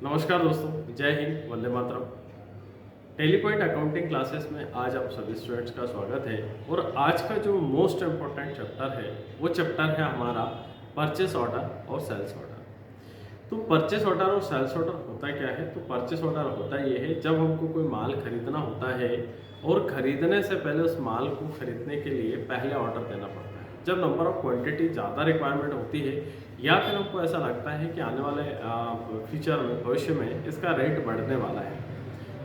नमस्कार दोस्तों, जय Hind, Vande Mataram. Tele point accounting classes में आज आप सभी स्टूडेंट्स का स्वागत है। और आज का जो मोस्ट इम्पोर्टेंट चैप्टर है वो चैप्टर है हमारा परचेस ऑर्डर और सेल्स ऑर्डर। तो परचेस ऑर्डर और सेल्स ऑर्डर होता क्या है? तो परचेस ऑर्डर होता ये है जब हमको कोई माल खरीदना होता है और खरीदने से पहले उस माल को खरीदने के लिए पहले ऑर्डर देना पड़ता है। जब नंबर ऑफ क्वांटिटी ज़्यादा रिक्वायरमेंट होती है या फिर हमको ऐसा लगता है कि आने वाले फ्यूचर में, भविष्य में इसका रेट बढ़ने वाला है,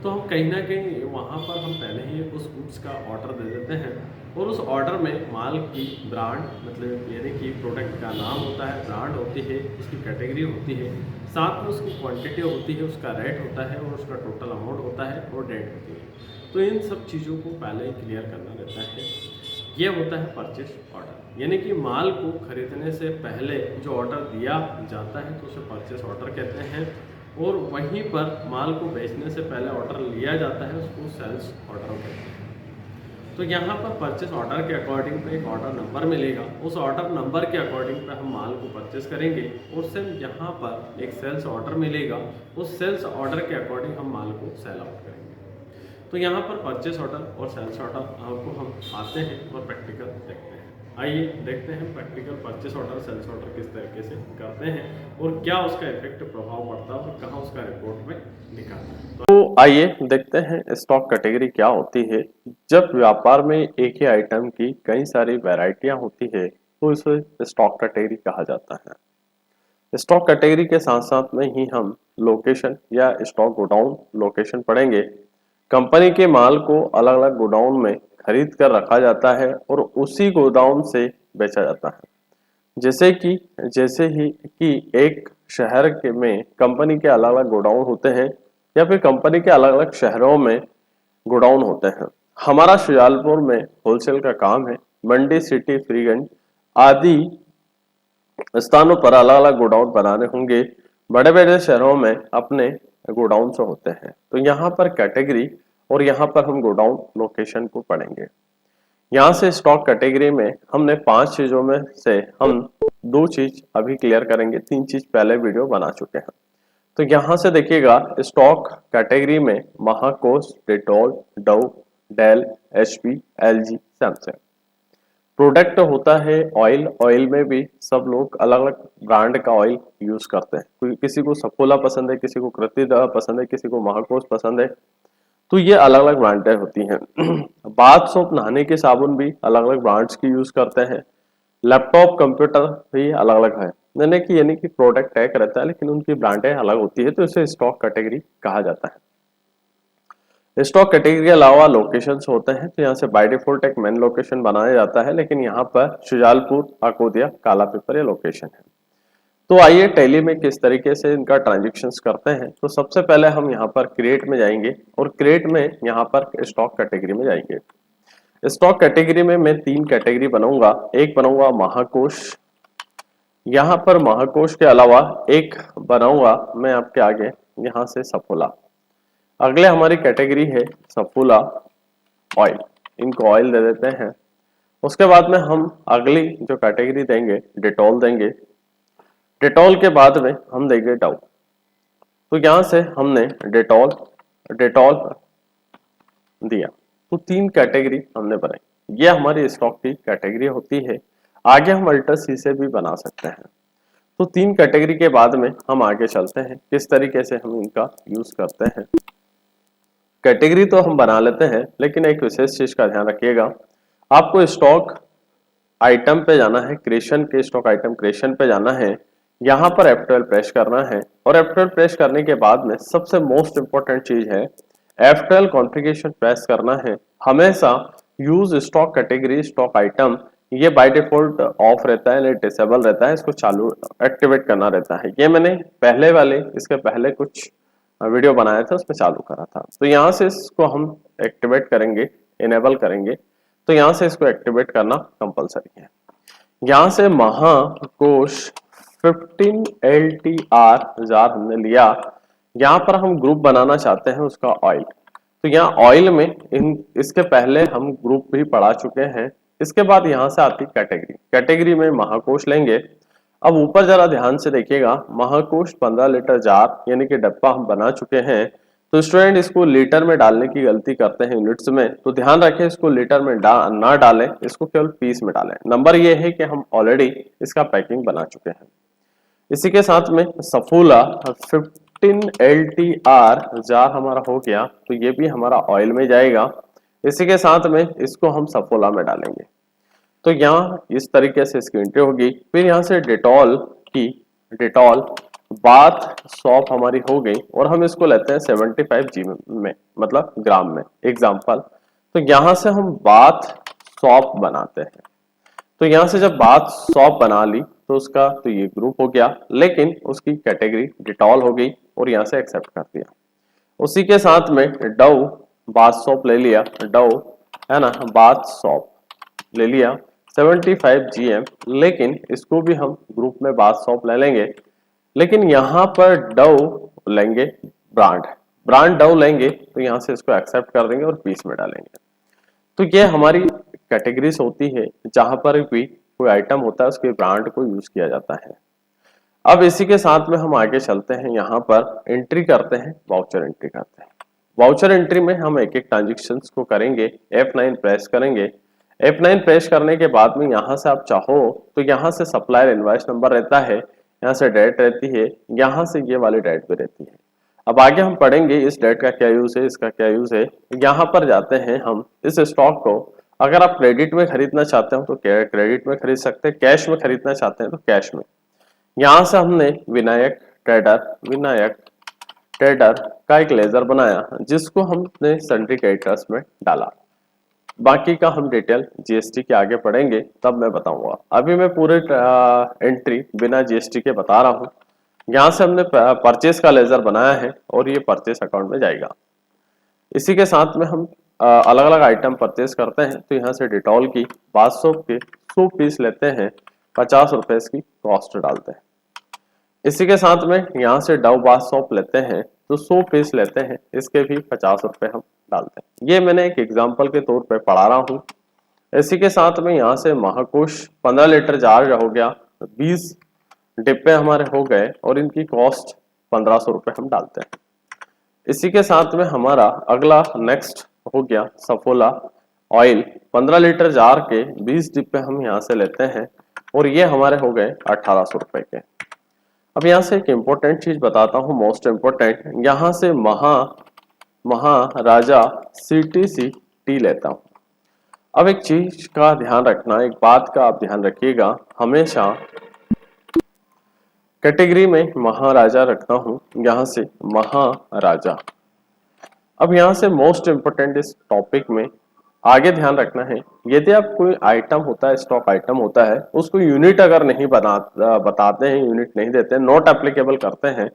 तो हम कहीं ना कहीं वहाँ पर हम पहले ही उस गुड्स का ऑर्डर दे देते हैं। और उस ऑर्डर में माल की ब्रांड, मतलब यानी कि प्रोडक्ट का नाम होता है, ब्रांड होती है, उसकी कैटेगरी होती है, साथ में उसकी क्वांटिटी होती है, उसका रेट होता है और उसका टोटल अमाउंट होता है और डेट होती है। तो इन सब चीज़ों को पहले ही क्लियर करना रहता है। ये होता है परचेस ऑर्डर, यानी कि माल को खरीदने से पहले जो ऑर्डर दिया जाता है तो उसे परचेस ऑर्डर कहते हैं। और वहीं पर माल को बेचने से पहले ऑर्डर लिया जाता है, उसको सेल्स ऑर्डर कहते हैं। तो यहाँ पर परचेस ऑर्डर के अकॉर्डिंग पे एक ऑर्डर नंबर मिलेगा, उस ऑर्डर नंबर के अकॉर्डिंग पे हम माल को परचेस करेंगे और सेम यहाँ पर एक सेल्स ऑर्डर मिलेगा, उस सेल्स ऑर्डर के अकॉर्डिंग हम माल को सेल आउट करेंगे। तो यहाँ पर परचेस ऑर्डर और सेल्स ऑर्डर को हम आते हैं और प्रैक्टिकल देखते हैं। आइए देखते हैं practical purchase order sales order किस तरीके से करते हैं और क्या उसका इफेक्ट प्रभाव पड़ता है और कहाँ उसका रिपोर्ट में दिखाता है। तो आइए देखते हैं स्टॉक कैटेगरी क्या होती है। जब व्यापार में एक ही आइटम की कई सारी वैरायटियां होती है तो इसे स्टॉक कैटेगरी कहा जाता है। स्टॉक कैटेगरी के साथ साथ में ही हम लोकेशन या स्टॉक गोडाउन लोकेशन पढ़ेंगे। कंपनी के माल को अलग अलग गोडाउन में खरीद कर रखा जाता है और उसी गोडाउन से बेचा जाता है। जैसे ही कि एक शहर के में कंपनी के अलग अलग गोडाउन होते हैं या फिर कंपनी के अलग अलग शहरों में गोडाउन होते हैं। हमारा शुजालपुर में होलसेल का काम है। मंडी, सिटी, फ्रीगंज आदि स्थानों पर अलग अलग गोडाउन बनाने होंगे। बड़े बड़े शहरों में अपने गोडाउन से होते हैं। तो यहाँ पर कैटेगरी और यहाँ पर हम गोडाउन लोकेशन को पढ़ेंगे। यहाँ से स्टॉक कैटेगरी में हमने 5 चीजों में से हम 2 चीज अभी क्लियर करेंगे, 3 चीज पहले वीडियो बना चुके हैं। तो यहाँ से देखिएगा, स्टॉक कैटेगरी में Mahakosh, Dettol, Dove, Dell, HP, LG, Samsung. Product होता है ऑयल। ऑयल में भी सब लोग अलग अलग ब्रांड का ऑयल यूज करते हैं। किसी को सफोला पसंद है, किसी को कृतिदह पसंद है, किसी को महाकोश पसंद है। तो ये अलग अलग ब्रांडें होती हैं। बाथ सोप, नहाने के साबुन भी अलग अलग ब्रांड्स की यूज करते हैं। लैपटॉप, कंप्यूटर भी अलग अलग है, यानी कि प्रोडक्ट टैग रहता है लेकिन उनकी ब्रांडें अलग होती है, तो इसे स्टॉक कैटेगरी कहा जाता है। स्टॉक कैटेगरी के अलावा लोकेशंस होते हैं। तो यहाँ से बाय डिफॉल्ट एक मेन लोकेशन बनाया जाता है, लेकिन यहाँ पर शुजालपुर, अकोदिया, कालापीपर ये लोकेशन है। तो आइए टैली में किस तरीके से इनका ट्रांजेक्शन्स करते हैं। तो सबसे पहले हम यहाँ पर क्रिएट में जाएंगे और क्रिएट में यहाँ पर स्टॉक कैटेगरी में जाएंगे। स्टॉक कैटेगरी में मैं 3 कैटेगरी बनाऊंगा। एक बनाऊंगा महाकोश, यहाँ पर महाकोश के अलावा एक बनाऊंगा मैं आपके आगे यहाँ से सफोला। अगले हमारी कैटेगरी है सफोला ऑयल, इनको ऑयल दे देते हैं। उसके बाद में हम अगली जो कैटेगरी देंगे डेटॉल देंगे। डेटॉल के बाद में हम देंगे डव। तो यहाँ से हमने डेटॉल डेटॉल दिया। तो 3 कैटेगरी हमने बनाई। ये हमारी स्टॉक की कैटेगरी होती है। आगे हम अल्टर सी से भी बना सकते हैं। तो 3 कैटेगरी के बाद में हम आगे चलते हैं किस तरीके से हम इनका यूज करते हैं। कैटेगरी तो हम बना लेते हैं, लेकिन एक विशेष चीज का ध्यान रखिएगा। आपको स्टॉक आइटम पे जाना है, क्रिएशन के स्टॉक आइटम क्रिएशन पे जाना है। यहाँ पर F12 प्रेस करना है और F12 प्रेस करने के बाद में सबसे मोस्ट इंपॉर्टेंट चीज है F12 कॉन्फ़िगरेशन प्रेस करना है। हमेशा use stock category stock item ये बाय डिफॉल्ट ऑफ रहता है, डिसेबल रहता है, इसको चालू एक्टिवेट करना रहता है। ये मैंने पहले वाले इसके पहले कुछ वीडियो बनाया था उसमें चालू करा था। तो यहाँ से इसको हम एक्टिवेट करेंगे, इनेबल करेंगे। तो यहाँ से इसको एक्टिवेट करना कंपलसरी है। यहाँ से महाकोश 15 LTR जार हमने लिया। यहाँ पर हम ग्रुप बनाना चाहते हैं उसका ऑयल। तो यहाँ ऑयल में इसके पहले हम ग्रुप भी पढ़ा चुके हैं। इसके बाद यहाँ से आती कैटेगरी। कैटेगरी में महाकोश लेंगे। अब ऊपर जरा ध्यान से देखिएगा, महाकोश 15 लीटर जार यानी कि डब्बा हम बना चुके हैं। तो स्टूडेंट इसको लीटर में डालने की गलती करते हैं यूनिट्स में, तो ध्यान रखें इसको लीटर में ना डालें, इसको केवल पीस में डालें। नंबर ये है कि हम ऑलरेडी इसका पैकिंग बना चुके हैं। इसी के साथ में सफूला 15 LTR जार हमारा हो गया, तो ये भी हमारा ऑयल में जाएगा। इसी के साथ में इसको हम सफोला में डालेंगे। तो यहाँ इस तरीके से इसकी एंट्री होगी। फिर यहाँ से डेटॉल बाथ सॉप हमारी हो गई और हम इसको लेते हैं 75 जी में, मतलब ग्राम में एग्जाम्पल। तो यहाँ से हम बाथ सॉप बनाते हैं। तो यहाँ से जब बाथ सॉप बना ली तो उसका तो ये ग्रुप हो गया, लेकिन उसकी कैटेगरी डिटॉल हो गई और यहाँ से एक्सेप्ट कर दिया। उसी के साथ में डव बाथ सॉप ले लिया, डव है ना, बाथ सॉप ले लिया 75 GM, लेकिन इसको भी हम ग्रुप में बाथ सॉप ले लेंगे। लेकिन यहाँ पर डव लेंगे, ब्रांड डव लेंगे, तो यहाँ से इसको एक्सेप्ट कर देंगे और पीस में डालेंगे। तो ये हमारी कैटेगरीज होती है, जहां पर भी कोई आइटम होता है उसके ब्रांड को यूज किया जाता है। अब इसी के साथ में हम आगे चलते हैं, यहाँ पर एंट्री करते हैं, वाउचर एंट्री करते हैं। वाउचर एंट्री में हम एक एक ट्रांजेक्शन को करेंगे, F9 प्रेस करेंगे। F9 प्रेस करने के बाद में यहाँ से आप चाहो तो यहाँ से सप्लायर इनवॉइस नंबर रहता है, यहाँ से डेट रहती है, यहाँ से ये वाली डेट भी रहती है। अब आगे हम पढ़ेंगे इस डेट का क्या यूज है, इसका क्या यूज है। यहाँ पर जाते हैं हम इस स्टॉक को, अगर आप क्रेडिट में खरीदना चाहते हो तो क्रेडिट में खरीद सकते हैं, कैश में खरीदना चाहते हैं तो कैश में। यहाँ से हमने विनायक ट्रेडर का एक लेजर बनाया, जिसको हमने सन्ड्री क्रेडिटर्स में डाला। बाकी का हम डिटेल जीएसटी के आगे पढ़ेंगे, तब मैं बताऊंगा। अभी मैं पूरे एंट्री बिना जीएसटी के बता रहा हूँ। यहाँ से हमने परचेस का लेजर बनाया है और ये परचेस अकाउंट में जाएगा। इसी के साथ में हम अलग अलग आइटम परचेस करते हैं, तो यहाँ से डिटॉल की 500 के 100 पीस लेते हैं, 50 रुपए इसकी कॉस्ट डालते हैं। इसी के साथ में यहाँ से डव बाथ सोप लेते हैं, तो 100 पीस लेते हैं, इसके भी 50 रुपए हम डालते हैं। ये मैंने एक एग्जाम्पल के तौर पे पढ़ा रहा हूँ। इसी के साथ में यहाँ से महाकोश 15 लीटर जार हो गया, 20 डिब्बे हमारे हो गए और इनकी कॉस्ट 1500 रुपए हम डालते हैं। इसी के साथ में हमारा अगला नेक्स्ट हो गया सफोला ऑयल, 15 लीटर जार के 20 डिब्बे हम यहाँ से लेते हैं और ये हमारे हो गए 1800 रुपए के। अब यहाँ से एक इम्पोर्टेंट चीज बताता हूँ, मोस्ट इम्पोर्टेंट, यहाँ से महाराजा CTC टी लेता हूँ। अब एक चीज का ध्यान रखना, एक बात का आप ध्यान रखिएगा, हमेशा कैटेगरी में महाराजा रखता हूं, यहां से महाराजा। अब यहां से मोस्ट इंपोर्टेंट इस टॉपिक में आगे ध्यान रखना है, यदि आप कोई आइटम होता है, स्टॉक आइटम होता है, उसको यूनिट अगर नहीं बताते हैं, यूनिट नहीं देते, नॉट एप्लीकेबल करते हैं,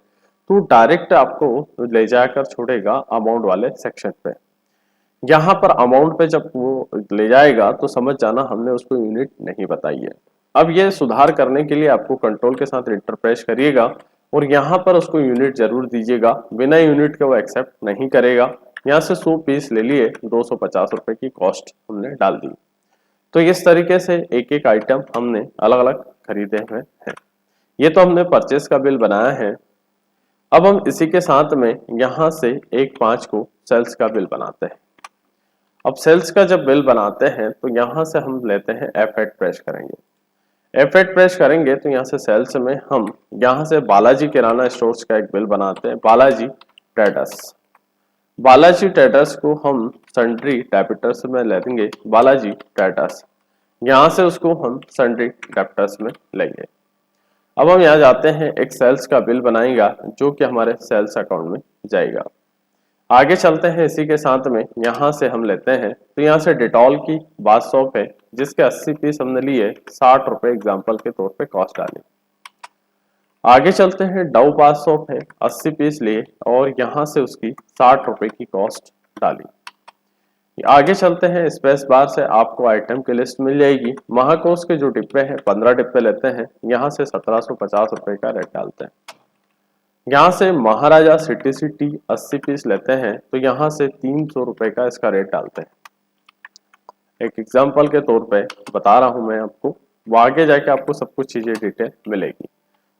तो डायरेक्ट आपको ले जाकर छोड़ेगा अमाउंट वाले सेक्शन पे। यहाँ पर अमाउंट पे जब वो ले जाएगा तो समझ जाना हमने उसको यूनिट नहीं बताई है। अब ये सुधार करने के लिए आपको कंट्रोल के साथ एंटर प्रेस करिएगा और यहाँ पर उसको यूनिट जरूर दीजिएगा, बिना यूनिट के वो एक्सेप्ट नहीं करेगा। यहाँ से 100 पीस ले लिए, 250 रुपए की कॉस्ट हमने डाल दी। तो इस तरीके से एक एक आइटम हमने अलग अलग खरीदे हुए हैं। ये तो हमने परचेस का बिल बनाया है। अब हम इसी के साथ में यहाँ से 1/5 को सेल्स का बिल बनाते हैं। अब सेल्स का जब बिल बनाते हैं तो यहाँ से हम लेते हैं F8 प्रेस करेंगे। F8 प्रेस करेंगे तो यहाँ से सेल्स में हम यहाँ से बालाजी किराना स्टोर्स का एक बिल बनाते हैं, बालाजी ट्रेडर्स को हम सन्ड्री डेबिटर्स में ले लेंगे, बालाजी ट्रेडर्स, यहाँ से उसको हम सन्ड्री डेबिटर्स में लेंगे। अब हम यहाँ जाते हैं, एक सेल्स का बिल बनाएगा जो कि हमारे सेल्स अकाउंट में जाएगा। आगे चलते हैं, इसी के साथ में यहाँ से हम लेते हैं, तो यहाँ से डिटॉल की बाथ सोप है जिसके 80 पीस हमने लिए, 60 रुपए एग्जाम्पल के तौर पे कॉस्ट डाली। आगे चलते हैं, डव बाथ सोप है, 80 पीस लिए और यहाँ से उसकी 60 रुपए की कॉस्ट डाली। आगे चलते हैं, स्पेस बार से आपको आइटम की लिस्ट मिल जाएगी। महाकोश के जो डिब्बे हैं 15 डिब्बे लेते हैं, यहाँ से 1750 रुपए का रेट डालते हैं। यहाँ से महाराजा CTC टी 80 पीस लेते हैं, तो यहाँ से 300 रुपए का इसका रेट डालते हैं। एक एग्जाम्पल के तौर पे बता रहा हूं मैं आपको, वो आगे जाके आपको सब कुछ चीजें डिटेल मिलेगी।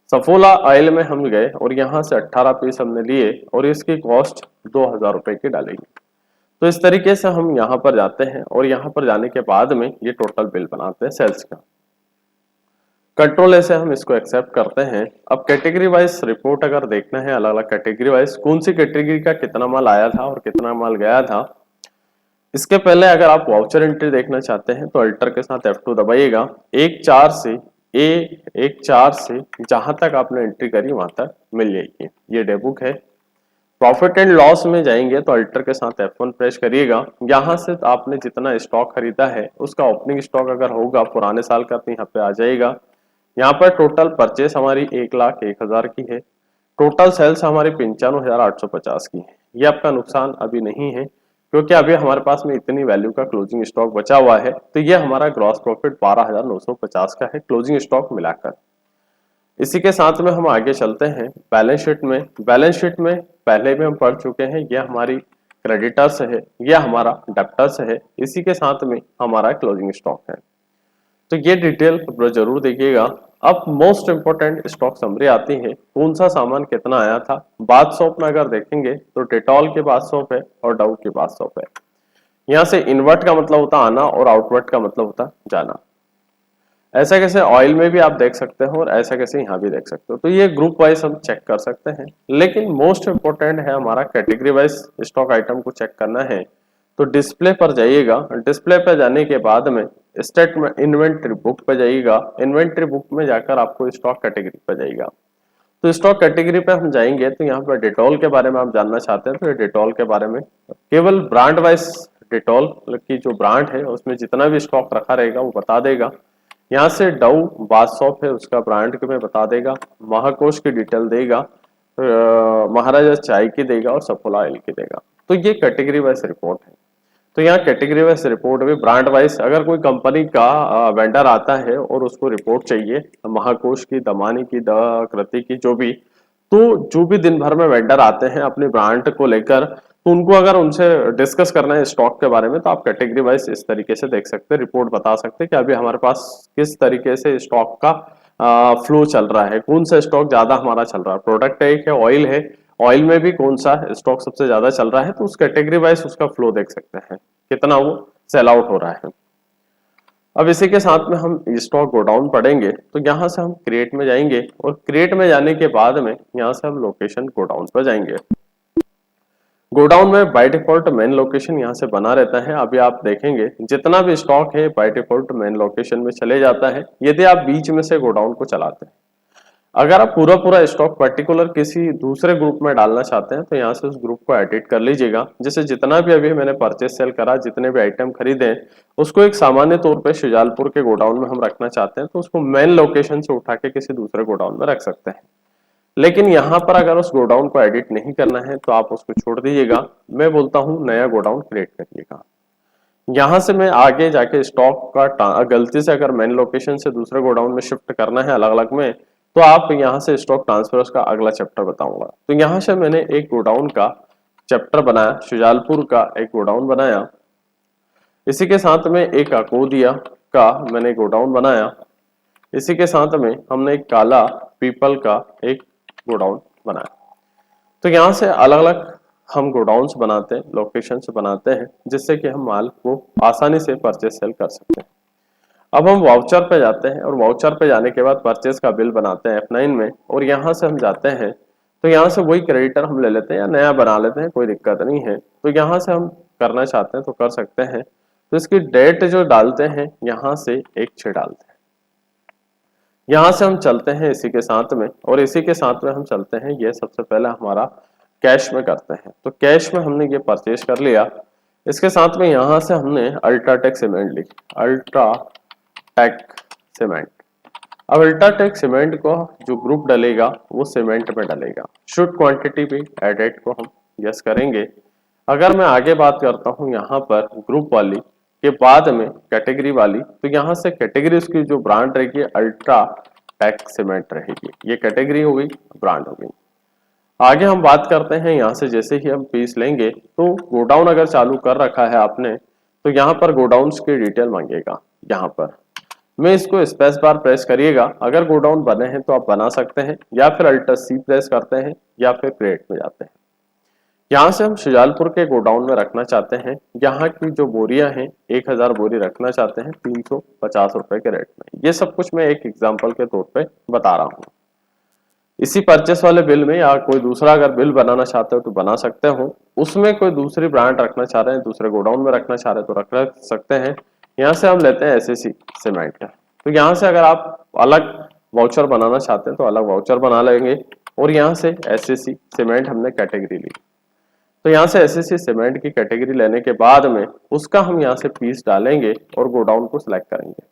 सफोला ऑयल में हम गए और यहाँ से 18 पीस हमने लिए और इसकी कॉस्ट 2000 रुपए की डालेगी। तो इस तरीके से हम यहाँ पर जाते हैं और यहाँ पर जाने के बाद में ये टोटल बिल बनाते हैं सेल्स का। कंट्रोल ए से हम इसको एक्सेप्ट करते हैं। अब कैटेगरी वाइज रिपोर्ट अगर देखना है, अलग अलग कैटेगरी वाइज कौन सी कैटेगरी का कितना माल आया था और कितना माल गया था, इसके पहले अगर आप वाउचर एंट्री देखना चाहते हैं तो अल्टर के साथ F2 दबाइएगा। 1-4 से जहां तक आपने एंट्री करी वहां तक मिल जाएगी। ये डेबुक है। प्रॉफिट एंड लॉस में जाएंगे तो अल्टर के साथ F1 प्रेस करिएगा। यहाँ से आपने जितना स्टॉक खरीदा है उसका ओपनिंग स्टॉक अगर होगा पुराने साल का तो यहाँ पे आ जाएगा। यहाँ पर टोटल परचेस हमारी 1,01,000 की है। टोटल सेल्स हमारी 95,850 की है। ये आपका नुकसान अभी नहीं है क्योंकि अभी हमारे पास में इतनी वैल्यू का क्लोजिंग स्टॉक बचा हुआ है। तो ये हमारा ग्रॉस प्रॉफिट 12,950 का है क्लोजिंग स्टॉक मिलाकर। इसी के साथ में हम आगे चलते हैं बैलेंस शीट में। बैलेंस शीट में पहले भी हम पढ़ चुके हैं, यह हमारी क्रेडिटर्स है, यह हमारा डेब्टर्स है, इसी के साथ में हमारा क्लोजिंग स्टॉक है। तो ये डिटेल जरूर देखिएगा। अब मोस्ट इंपोर्टेंट स्टॉक समरी आती है, कौन सा सामान कितना आया था। बाथ सोप में अगर देखेंगे तो डेटॉल के बाथ सोप है और डव के बाथ सोप है। यहाँ से इनवर्ट का मतलब होता आना और आउटवर्ट का मतलब होता जाना। ऐसा कैसे ऑयल में भी आप देख सकते हो और ऐसा कैसे यहाँ भी देख सकते हो। तो ये ग्रुप वाइज हम चेक कर सकते हैं, लेकिन मोस्ट इंपोर्टेंट है हमारा कैटेगरी वाइज स्टॉक आइटम को चेक करना है। तो डिस्प्ले पर जाइएगा। डिस्प्ले पर जाने के बाद में स्टेटमेंट इन्वेंट्री बुक पे जाइएगा। इन्वेंट्री बुक में जाकर आपको स्टॉक कैटेगरी पे जाइएगा। तो स्टॉक कैटेगरी पे हम जाएंगे तो यहाँ पर डेटॉल के बारे में आप जानना चाहते हैं तो ये डेटॉल के बारे में केवल ब्रांड वाइज डेटॉल की जो ब्रांड है उसमें जितना भी स्टॉक रखा रहेगा वो बता देगा। यहाँ से डव बाथ सोप है उसका ब्रांड में बता देगा, महाकोश की डिटेल देगा, महाराजा चाय की देगा और सफोला ऑयल की देगा। तो ये कैटेगरी वाइज रिपोर्ट है। तो यहाँ कैटेगरी वाइज रिपोर्ट में ब्रांड वाइज अगर कोई कंपनी का वेंडर आता है और उसको रिपोर्ट चाहिए महाकोश की, दमानी की, कृति की, जो भी दिन भर में वेंडर आते हैं अपने ब्रांड को लेकर, तो उनको अगर उनसे डिस्कस करना है स्टॉक के बारे में तो आप कैटेगरी वाइज इस तरीके से देख सकते हैं, रिपोर्ट बता सकते हैं कि अभी हमारे पास किस तरीके से स्टॉक का फ्लो चल रहा है, कौन सा स्टॉक ज्यादा हमारा चल रहा है, प्रोडक्ट है क्या ऑयल है, ऑयल में भी कौन सा स्टॉक सबसे ज्यादा चल रहा है। तो उस कैटेगरी वाइज उसका फ्लो देख सकते हैं कितना वो सेल आउट हो रहा है। अब इसी के साथ में हम स्टॉक गोडाउन पढ़ेंगे। तो यहाँ से हम क्रिएट में जाएंगे और क्रिएट में जाने के बाद में यहाँ से हम लोकेशन गोडाउन पर जाएंगे। गोडाउन में बाय डिफॉल्ट मेन लोकेशन यहाँ से बना रहता है। अभी आप देखेंगे जितना भी स्टॉक है बाय डिफॉल्ट मेन लोकेशन में चले जाता है यदि आप बीच में से गोडाउन को चलाते हैं। अगर आप पूरा स्टॉक पर्टिकुलर किसी दूसरे ग्रुप में डालना चाहते हैं तो यहाँ से उस ग्रुप को एडिट कर लीजिएगा। जैसे जितना भी अभी मैंने परचेस सेल करा, जितने भी आइटम खरीदे उसको एक सामान्य तौर पे शुजालपुर के गोडाउन में हम रखना चाहते हैं तो उसको मेन लोकेशन से उठा के किसी दूसरे गोडाउन में रख सकते हैं। लेकिन यहाँ पर अगर उस गोडाउन को एडिट नहीं करना है तो आप उसको छोड़ दीजिएगा। मैं बोलता हूँ नया गोडाउन क्रिएट करिएगा। यहाँ से मैं आगे जाके स्टॉक का गलती से अगर मेन लोकेशन से दूसरे गोडाउन में शिफ्ट करना है अलग अलग में तो आप यहाँ से स्टॉक ट्रांसफर का अगला चैप्टर बताऊंगा। तो यहाँ से मैंने एक गोडाउन का चैप्टर बनाया, शुजालपुर का एक गोडाउन बनाया। इसी के साथ में एक अकोदिया का मैंने गोडाउन बनाया। इसी के साथ में हमने एक काला पीपल का एक गोडाउन बनाया। तो यहाँ से अलग अलग हम गोडाउन्स बनाते हैं, लोकेशंस बनाते हैं जिससे कि हम माल को आसानी से परचेस सेल कर सकते हैं। अब हम वाउचर पे जाते हैं और वाउचर पे जाने के बाद परचेस का बिल बनाते हैं F9 में और यहाँ से हम जाते हैं तो यहाँ से वही क्रेडिटर हम ले लेते हैं या नया बना लेते हैं, कोई दिक्कत नहीं है। तो यहाँ से हम करना चाहते हैं तो कर सकते हैं। तो इसकी डेट जो डालते हैं यहाँ से 1/6 डालते हैं। यहाँ से हम चलते हैं इसी के साथ में और इसी के साथ में हम चलते हैं, ये सबसे पहले हमारा कैश में करते हैं। तो कैश में हमने ये परचेज कर लिया। इसके साथ में यहाँ से हमने अल्ट्राटेक सीमेंट ली, अल्ट्राटेक सीमेंट। अब अल्ट्राटेक सीमेंट को जो ग्रुप डलेगा वो सीमेंट में डलेगा। शुड क्वांटिटी पे एडेड को हम यस करेंगे। अगर मैं आगे बात करता हूँ यहाँ पर ग्रुप वाली के बाद में कैटेगरी वाली, तो यहाँ से कैटेगरी उसकी जो ब्रांड रहेगी अल्ट्राटेक सीमेंट रहेगी। ये कैटेगरी हो गई, ब्रांड हो गई। आगे हम बात करते हैं यहाँ से जैसे ही हम पीस लेंगे तो गोडाउन अगर चालू कर रखा है आपने तो यहाँ पर गोडाउन्स की डिटेल मांगेगा। यहाँ पर में इसको स्पेस बार प्रेस करिएगा। अगर गोडाउन बने हैं तो आप बना सकते हैं, या फिर अल्टर सी प्रेस करते हैं, या फिर क्रिएट में जाते हैं। यहाँ से हम शुजालपुर के गोडाउन में रखना चाहते हैं। यहाँ की जो बोरियां हैं 1000 बोरी रखना चाहते हैं 350 रुपए के रेट में। ये सब कुछ मैं एक एग्जांपल के तौर पे बता रहा हूँ। इसी परचेस वाले बिल में या कोई दूसरा अगर बिल बनाना चाहते हो तो बना सकते हो। उसमें कोई दूसरी ब्रांड रखना चाह रहे हैं, दूसरे गोडाउन में रखना चाह रहे हैं तो रख सकते हैं। यहाँ से हम लेते हैं एसएससी सीमेंट का। तो यहाँ से अगर आप अलग वाउचर बनाना चाहते हैं तो अलग वाउचर बना लेंगे। और यहाँ से एसएससी सीमेंट हमने कैटेगरी ली। तो यहाँ से एसएससी सीमेंट की कैटेगरी लेने के बाद में उसका हम यहाँ से पीस डालेंगे और गोडाउन को सिलेक्ट करेंगे।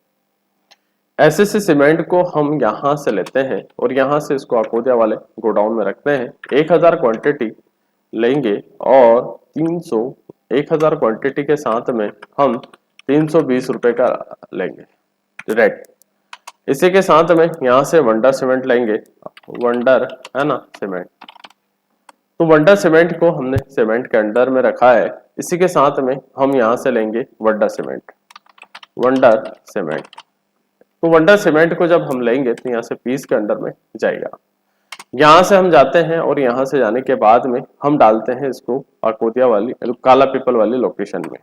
एसएससी सीमेंट को हम यहाँ से लेते हैं और यहाँ से इसको अकोदिया वाले गोडाउन में रखते हैं। 1000 क्वांटिटी लेंगे और 1000 क्वांटिटी के साथ में हम 320 रुपए का लेंगे रेट। इसी के साथ में यहाँ से वंडर सीमेंट लेंगे, वंडर है ना सीमेंट। तो वंडर सीमेंट को हमने सीमेंट के अंडर में रखा है। इसी के साथ में हम यहाँ से लेंगे वंडर सीमेंट, वंडर सीमेंट। तो वंडर सीमेंट को जब हम लेंगे तो यहाँ से पीस के अंडर में जाएगा। यहाँ से हम जाते हैं और यहाँ से जाने के बाद में हम डालते हैं इसको अकोदिया वाली काला पीपल वाली लोकेशन में।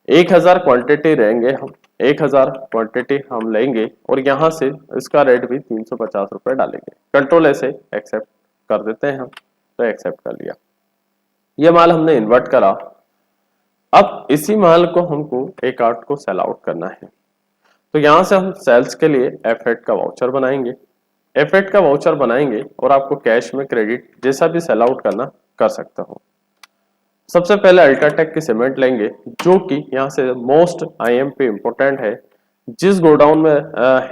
1000 क्वांटिटी रहेंगे हम, 1000 क्वांटिटी हम लेंगे और यहाँ से इसका रेट भी 350 रुपए डालेंगे। कंट्रोल ऐसे एक्सेप्ट कर देते हैं हम, तो एक्सेप्ट कर लिया। ये माल हमने इन्वर्ट करा। अब इसी माल को हमको एक आर्ट को सेल आउट करना है। तो यहाँ से हम सेल्स के लिए F8 का वाउचर बनाएंगे। F8 का वाउचर बनाएंगे और आपको कैश में क्रेडिट जैसा भी सेल आउट करना कर सकता हो। सबसे पहले अल्ट्राटेक की सीमेंट लेंगे, जो कि यहाँ से मोस्ट IMP इंपोर्टेंट है। जिस गोडाउन में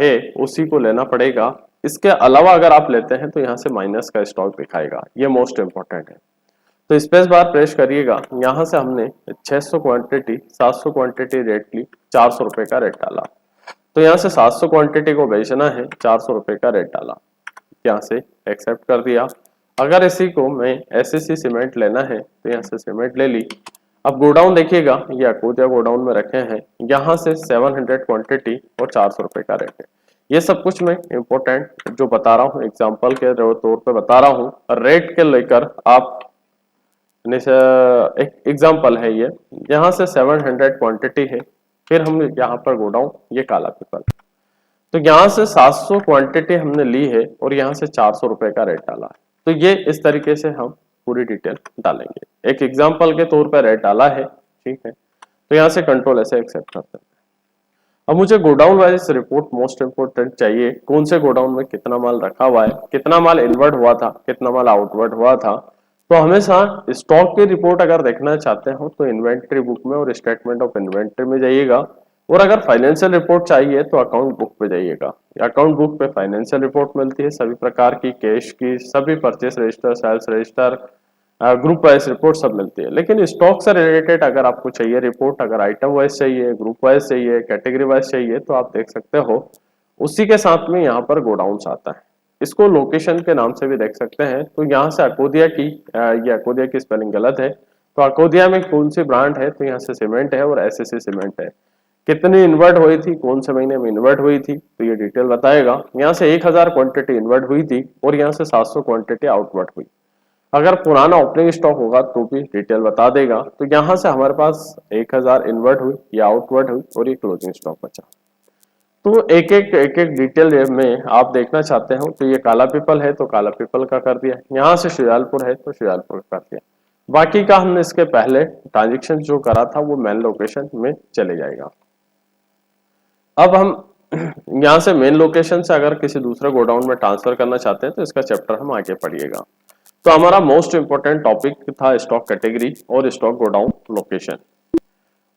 है उसी को लेना पड़ेगा। इसके अलावा अगर आप लेते हैं तो यहाँ से माइनस का स्टॉक दिखाएगा। ये मोस्ट इंपोर्टेंट है। तो स्पेस बार प्रेस करिएगा। यहाँ से हमने 600 क्वांटिटी 700 क्वांटिटी रेट ली, 400 रुपए का रेट डाला। तो यहाँ से 700 क्वांटिटी को बेचना है, 400 रुपए का रेट डाला, यहाँ से एक्सेप्ट कर दिया। अगर इसी को मैं एसएससी सीमेंट लेना है तो यहाँ से सीमेंट ले ली। अब गोडाउन देखिएगा, ये अकोदिया गोडाउन में रखे हैं। यहाँ से 700 क्वांटिटी और 400 रुपए का रेट है। ये सब कुछ मैं इंपॉर्टेंट जो बता रहा हूँ एग्जाम्पल के तौर पे बता रहा हूँ। रेट के लेकर आप एक एग्जाम्पल है ये। यहाँ से 700 क्वांटिटी है, फिर हम यहाँ पर गोडाउन ये काला पीपल। तो यहाँ से 700 क्वांटिटी हमने ली है और यहाँ से 400 रुपए का रेट डाला है। तो ये इस तरीके से हम पूरी डिटेल डालेंगे। एक एग्जांपल के तौर पर रेट डाला है, ठीक है। तो यहाँ से कंट्रोल ऐसे एक्सेप्ट करते हैं। अब मुझे godown wise report most important चाहिए। कौन से गोडाउन में कितना माल रखा हुआ है, कितना माल इनवर्ट हुआ था, कितना माल आउटवर्ट हुआ था। तो हमेशा स्टॉक की रिपोर्ट अगर देखना चाहते हो तो इन्वेंट्री बुक में और स्टेटमेंट ऑफ इन्वेंट्री में जाइएगा। और अगर फाइनेंशियल रिपोर्ट चाहिए तो अकाउंट बुक पे जाइएगा। अकाउंट बुक पे फाइनेंशियल रिपोर्ट मिलती है सभी प्रकार की, कैश की, सभी purchase register, sales register, group wise report सब मिलती है। लेकिन स्टॉक से रिलेटेड अगर आपको चाहिए रिपोर्ट, अगर आइटम वाइज चाहिए, ग्रुप वाइज चाहिए, कैटेगरी वाइज चाहिए, तो आप देख सकते हो। उसी के साथ में यहाँ पर गोडाउन आता है। इसको लोकेशन के नाम से भी देख सकते हैं। तो यहाँ से अकोदिया की, ये अकोदिया की स्पेलिंग गलत है। तो अकोदिया में कौन सी ब्रांड है, तो यहाँ से सीमेंट है और एसएससी सीमेंट है। कितनी इन्वर्ट हुई थी, कौन से महीने में इन्वर्ट हुई थी, तो ये डिटेल बताएगा। यहाँ से 1000 क्वांटिटी इन्वर्ट हुई थी और यहाँ से 700 क्वांटिटी आउटवर्ट हुई। अगर पुराना ओपनिंग स्टॉक होगा तो भी डिटेल बता देगा। तो यहाँ से हमारे पास 1000 इन्वर्ट हुई या आउटवर्ट हुई और ये क्लोजिंग स्टॉक बचा। तो एक एक डिटेल में आप देखना चाहते हो तो ये काला पीपल है तो काला पीपल का कर दिया, यहाँ से शुजालपुर है तो शुजालपुर का कर दिया। बाकी का हमने इसके पहले ट्रांजेक्शन जो करा था वो मेन लोकेशन में चले जाएगा। अब हम यहाँ से मेन लोकेशन से अगर किसी दूसरे गोडाउन में ट्रांसफर करना चाहते हैं तो इसका चैप्टर हम आगे पढ़िएगा। तो हमारा मोस्ट इंपोर्टेंट टॉपिक था स्टॉक कैटेगरी और स्टॉक गोडाउन लोकेशन।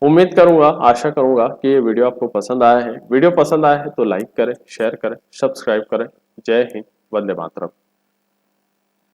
उम्मीद करूंगा, आशा करूंगा कि ये वीडियो आपको पसंद आया है। वीडियो पसंद आया है तो लाइक करें, शेयर करें, सब्सक्राइब करें। जय हिंद, वंदे मातरम।